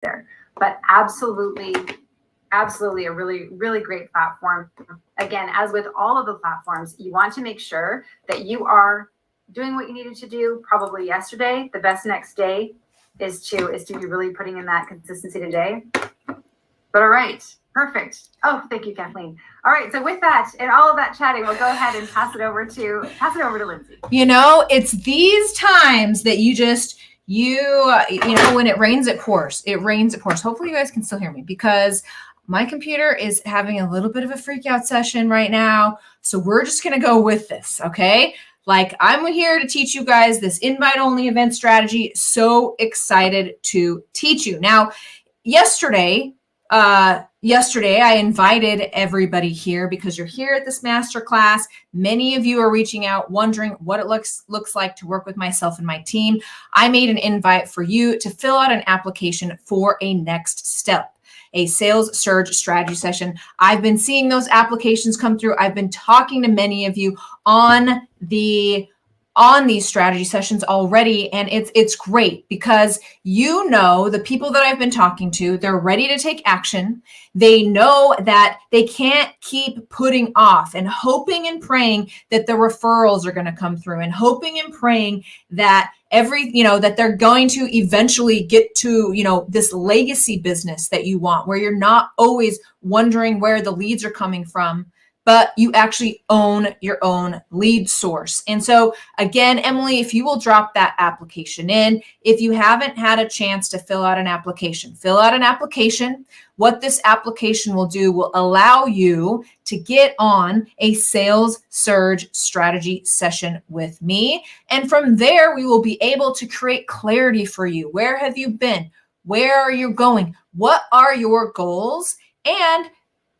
there. But absolutely a really, really great platform. Again, as with all of the platforms, you want to make sure that you are doing what you needed to do probably yesterday. The best next day is to be really putting in that consistency today. But all right, perfect. Oh, thank you, Kathleen. All right, so with that and all of that chatting, we'll go ahead and pass it over to Lindsay. It's these times that when it rains, it pours. It rains, it pours. Hopefully you guys can still hear me because my computer is having a little bit of a freak out session right now. So we're just going to go with this. Okay. Like I'm here to teach you guys this invite only event strategy. So excited to teach you. Now, yesterday I invited everybody here because you're here at this masterclass. Many of you are reaching out, wondering what it looks like to work with myself and my team. I made an invite for you to fill out an application for a next step, a sales surge strategy session. I've been seeing those applications come through. I've been talking to many of you on these strategy sessions already. And it's great because the people that I've been talking to, they're ready to take action. They know that they can't keep putting off and hoping and praying that the referrals are going to come through and hoping and praying that that they're going to eventually get to, this legacy business that you want, where you're not always wondering where the leads are coming from, but you actually own your own lead source. And so again, Emily, if you will drop that application in, if you haven't had a chance to fill out an application. What this application will do will allow you to get on a sales surge strategy session with me. And from there, we will be able to create clarity for you. Where have you been? Where are you going? What are your goals? And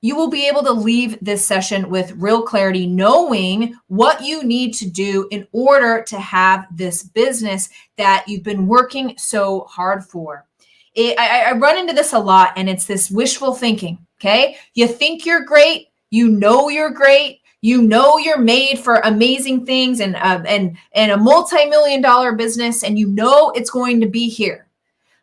you will be able to leave this session with real clarity, knowing what you need to do in order to have this business that you've been working so hard for. I run into this a lot, and it's this wishful thinking, okay? You think you're great. You're great. You're made for amazing things and a multi-million-dollar business, and it's going to be here.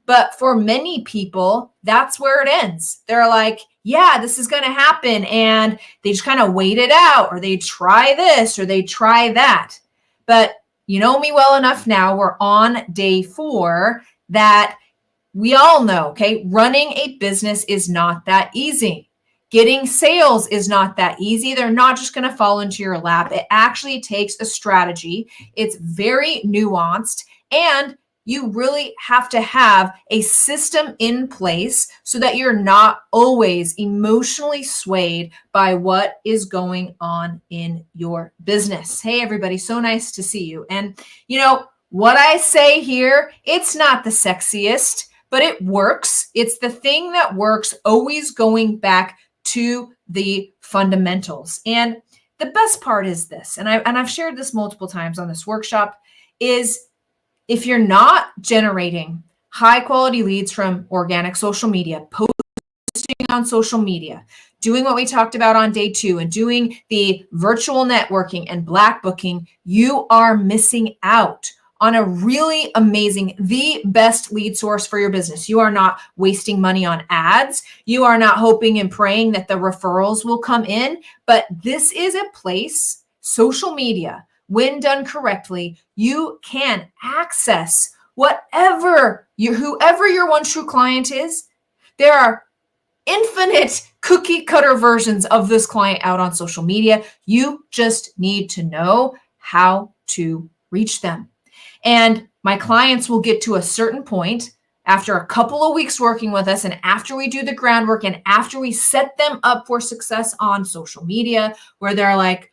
But for many people, that's where it ends. They're like, yeah, this is going to happen. And they just kind of wait it out, or they try this or they try that. But you know me well enough now, we're on day 4, that we all know, okay, running a business is not that easy. Getting sales is not that easy. They're not just going to fall into your lap. It actually takes a strategy. It's very nuanced, and you really have to have a system in place so that you're not always emotionally swayed by what is going on in your business. Hey, everybody, so nice to see you. And what I say here, it's not the sexiest, but it works. It's the thing that works, always going back to the fundamentals. And the best part is this, and I've shared this multiple times on this workshop, is if you're not generating high quality leads from organic social media, posting on social media, doing what we talked about on day 2 and doing the virtual networking and black booking, you are missing out on a really amazing, the best lead source for your business. You are not wasting money on ads. You are not hoping and praying that the referrals will come in, but this is a place, social media, when done correctly, you can access whoever your one true client is. There are infinite cookie cutter versions of this client out on social media. You just need to know how to reach them. And my clients will get to a certain point after a couple of weeks working with us, and after we do the groundwork and after we set them up for success on social media, where they're like,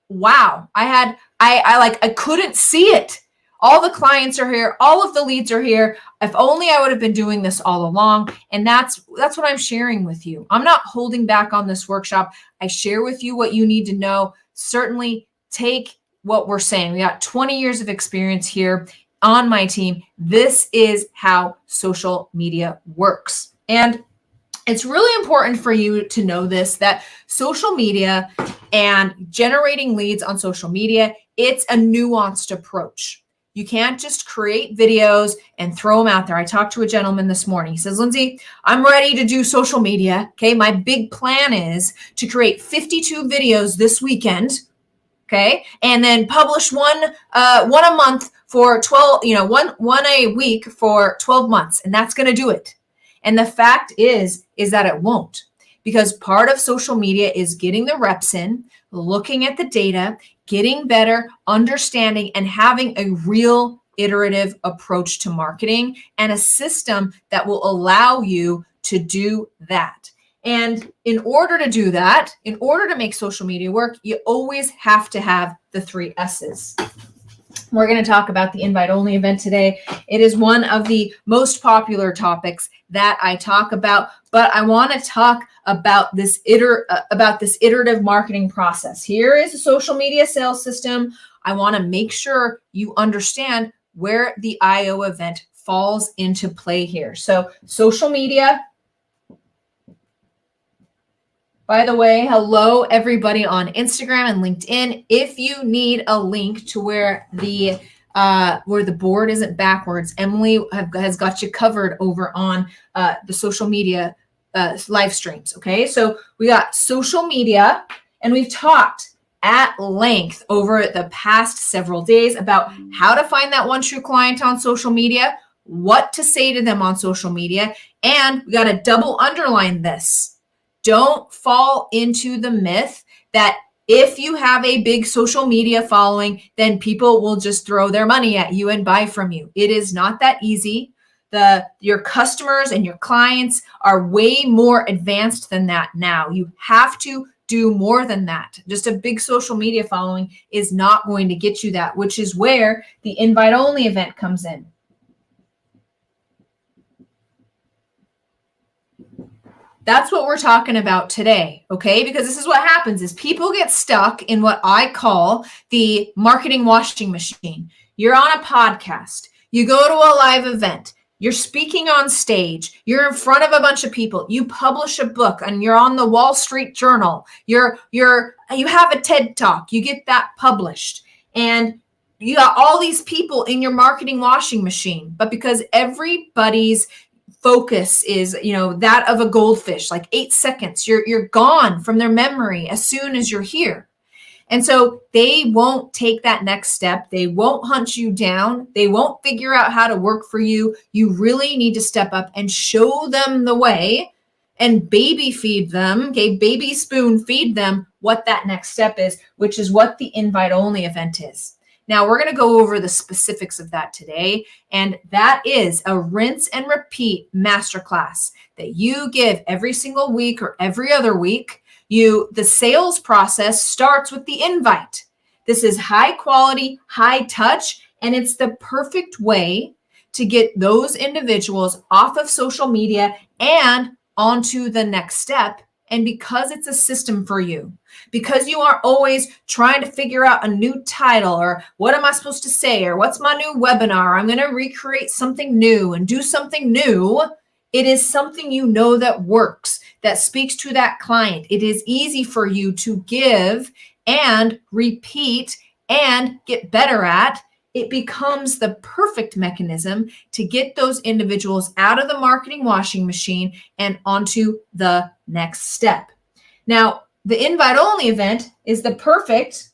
wow, I couldn't see it. All the clients are here. All of the leads are here. If only I would have been doing this all along. And that's what I'm sharing with you. I'm not holding back on this workshop. I share with you what you need to know. Certainly take what we're saying. We got 20 years of experience here on my team. This is how social media works. And it's really important for you to know this, that social media and generating leads on social media, it's a nuanced approach. You can't just create videos and throw them out there. I talked to a gentleman this morning. He says, Lindsay, I'm ready to do social media. Okay. My big plan is to create 52 videos this weekend. Okay. And then publish one a month for 12, one a week for 12 months. And that's going to do it. And the fact is that it won't, because part of social media is getting the reps in, looking at the data, getting better, understanding, and having a real iterative approach to marketing and a system that will allow you to do that. And in order to do that, in order to make social media work, you always have to have the 3 S's. We're going to talk about the invite-only event today. It is one of the most popular topics that I talk about, but I want to talk about this iterative marketing process. Here is a social media sales system. I want to make sure you understand where the IO event falls into play here. So social media. By the way, hello everybody on Instagram and LinkedIn. If you need a link to where the board isn't backwards, Emily has got you covered over on the social media live streams. Okay, so we got social media, and we've talked at length over the past several days about how to find that one true client on social media, what to say to them on social media, and we got to double underline this. Don't fall into the myth that if you have a big social media following, then people will just throw their money at you and buy from you. It is not that easy. Your customers and your clients are way more advanced than that now. You have to do more than that. Just a big social media following is not going to get you that, which is where the invite-only event comes in. That's what we're talking about today, okay? Because this is what happens is people get stuck in what I call the marketing washing machine. You're on a podcast. You go to a live event. You're speaking on stage. You're in front of a bunch of people. You publish a book and you're on the Wall Street Journal. You have a TED Talk. You get that published. And you got all these people in your marketing washing machine. But because everybody's focus is, that of a goldfish, like 8 seconds, you're gone from their memory as soon as you're here. And so they won't take that next step. They won't hunt you down. They won't figure out how to work for you. You really need to step up and show them the way and baby feed them, okay, baby spoon feed them what that next step is, which is what the invite only event is. Now, we're going to go over the specifics of that today, and that is a rinse and repeat masterclass that you give every single week or every other week. The sales process starts with the invite. This is high quality, high touch, and it's the perfect way to get those individuals off of social media and onto the next step. And because it's a system for you, because you are always trying to figure out a new title or what am I supposed to say or what's my new webinar, I'm going to recreate something new and do something new. It is something that works, that speaks to that client. It is easy for you to give and repeat and get better at. It becomes the perfect mechanism to get those individuals out of the marketing washing machine and onto the next step. Now, the invite-only event is the perfect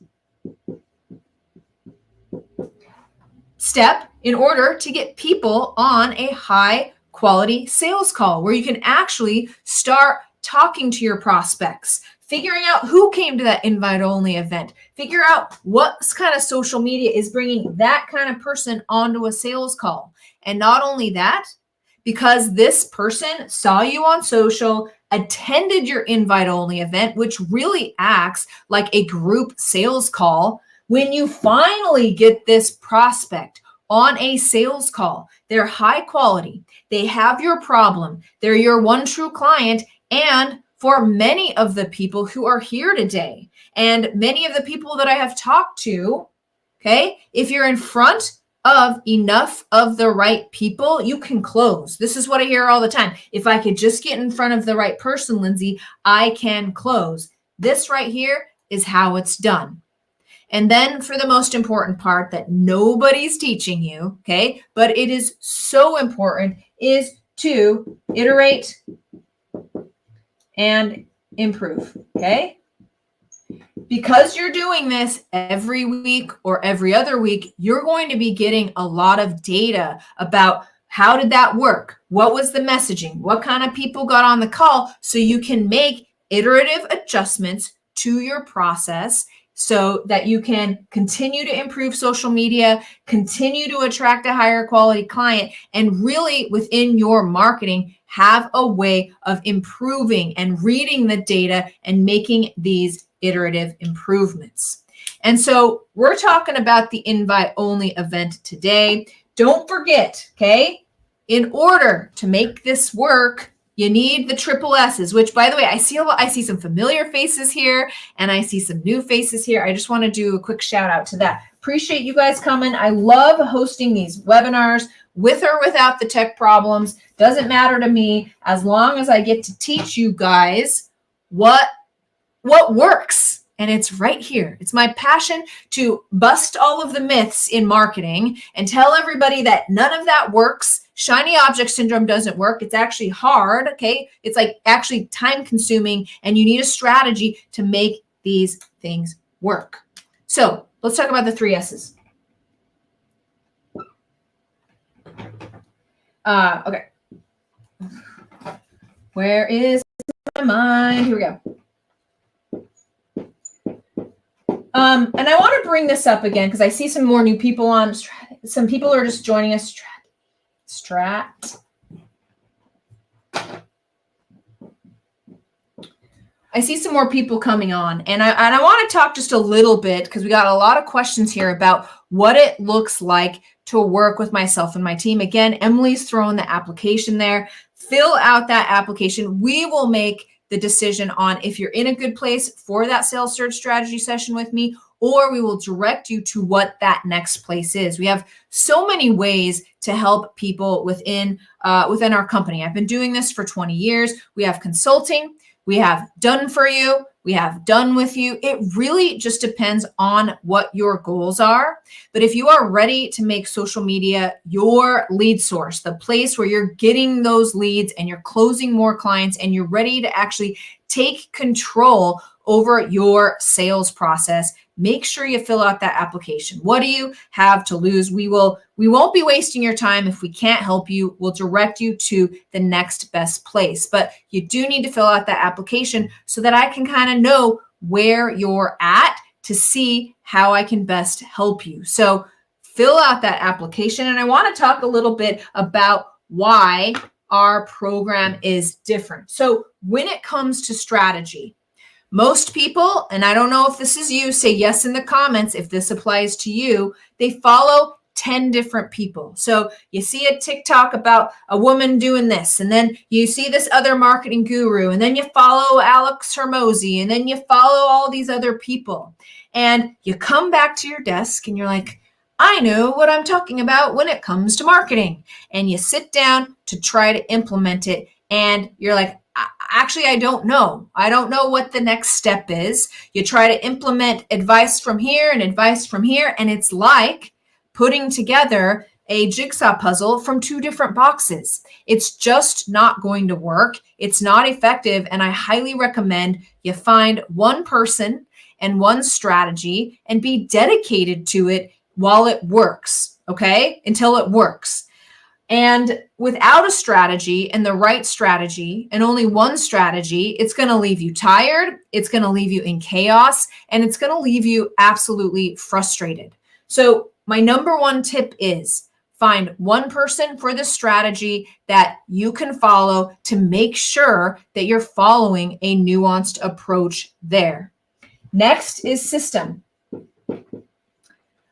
step in order to get people on a high-quality sales call where you can actually start talking to your prospects, figuring out who came to that invite-only event, figure out what kind of social media is bringing that kind of person onto a sales call. And not only that, because this person saw you on social, attended your invite-only event, which really acts like a group sales call. When you finally get this prospect on a sales call, they're high quality, they have your problem, they're your one true client, and for many of the people who are here today and many of the people that I have talked to, okay, if you're in front of enough of the right people, you can close. This is what I hear all the time. If I could just get in front of the right person, Lindsay, I can close. This right here is how it's done. And then for the most important part that nobody's teaching you, okay, but it is so important, is to iterate and improve, okay? Because you're doing this every week or every other week, you're going to be getting a lot of data about how did that work? What was the messaging? What kind of people got on the call? So you can make iterative adjustments to your process so that you can continue to improve social media, continue to attract a higher quality client, and really within your marketing, have a way of improving and reading the data and making these iterative improvements. And so we're talking about the invite only event today. Don't forget, okay, in order to make this work, you need the triple S's, which by the way, I see some familiar faces here and I see some new faces here. I just want to do a quick shout out to that. Appreciate you guys coming. I love hosting these webinars with or without the tech problems. Doesn't matter to me as long as I get to teach you guys what works. And it's right here. It's my passion to bust all of the myths in marketing and tell everybody that none of that works. Shiny object syndrome doesn't work. It's actually hard, okay? It's like actually time consuming, and you need a strategy to make these things work. So let's talk about the 3 S's. Okay. Where is my mind? Here we go. And I want to bring this up again because I see some more new people on. Some people are just joining us. Strat. I see some more people coming on, and I want to talk just a little bit because we got a lot of questions here about what it looks like to work with myself and my team. Again, Emily's throwing the application there. Fill out that application. We will make the decision on if you're in a good place for that sales surge strategy session with me, or we will direct you to what that next place is. We have so many ways to help people within our company. I've been doing this for 20 years. We have consulting, we have done for you, we have done with you. It really just depends on what your goals are. But if you are ready to make social media your lead source, the place where you're getting those leads and you're closing more clients and you're ready to actually take control over your sales process, make sure you fill out that application. What do you have to lose? We won't be wasting your time. If we can't help you, we'll direct you to the next best place. But you do need to fill out that application so that I can kind of know where you're at to see how I can best help you. So fill out that application. And I want to talk a little bit about why our program is different. So when it comes to strategy, most people, and I don't know if this is you, say yes in the comments if this applies to you, they follow 10 different people. So you see a TikTok about a woman doing this, and then you see this other marketing guru, and then you follow Alex Hermosi, and then you follow all these other people. And you come back to your desk and you're like, I know what I'm talking about when it comes to marketing. And you sit down to try to implement it, and you're like, actually, I don't know. I don't know what the next step is. You try to implement advice from here and advice from here, and it's like putting together a jigsaw puzzle from 2 different boxes. It's just not going to work. It's not effective, and I highly recommend you find one person and one strategy and be dedicated to it while it works, okay? Until it works. And without a strategy and the right strategy and only one strategy, it's going to leave you tired, it's going to leave you in chaos, and it's going to leave you absolutely frustrated. So my number 1 tip is find one person for the strategy that you can follow to make sure that you're following a nuanced approach there. Next is system.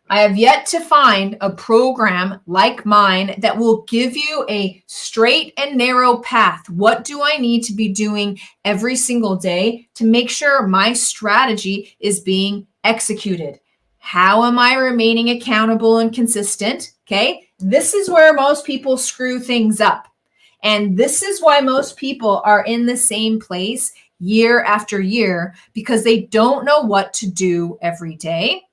I have yet to find a program like mine that will give you a straight and narrow path. What do I need to be doing every single day to make sure my strategy is being executed? How am I remaining accountable and consistent? Okay, this is where most people screw things up. And this is why most people are in the same place year after year, because they don't know what to do every day.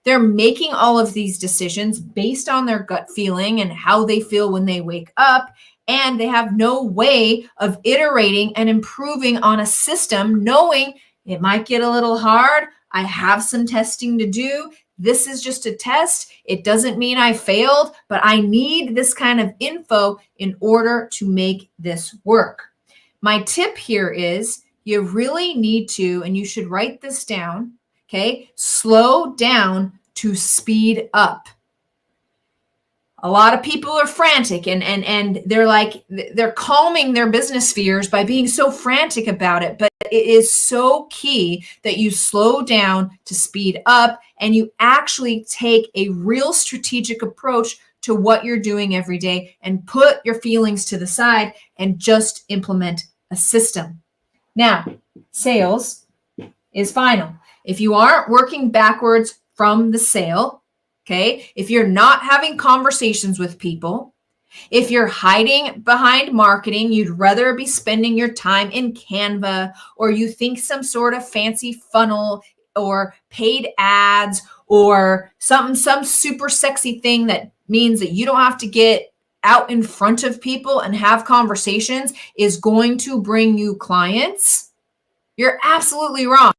They're making all of these decisions based on their gut feeling and how they feel when they wake up. And they have no way of iterating and improving on a system, knowing it might get a little hard. I have some testing to do. This is just a test. It doesn't mean I failed, but I need this kind of info in order to make this work. My tip here is you really need to, and you should write this down, okay? Slow down to speed up. A lot of people are frantic and they're calming their business fears by being so frantic about it. But it is so key that you slow down to speed up and you actually take a real strategic approach to what you're doing every day and put your feelings to the side and just implement a system. Now, sales is final. If you aren't working backwards from the sale, okay, if you're not having conversations with people, if you're hiding behind marketing, you'd rather be spending your time in Canva, or you think some sort of fancy funnel or paid ads or some super sexy thing that means that you don't have to get out in front of people and have conversations is going to bring you clients, you're absolutely wrong.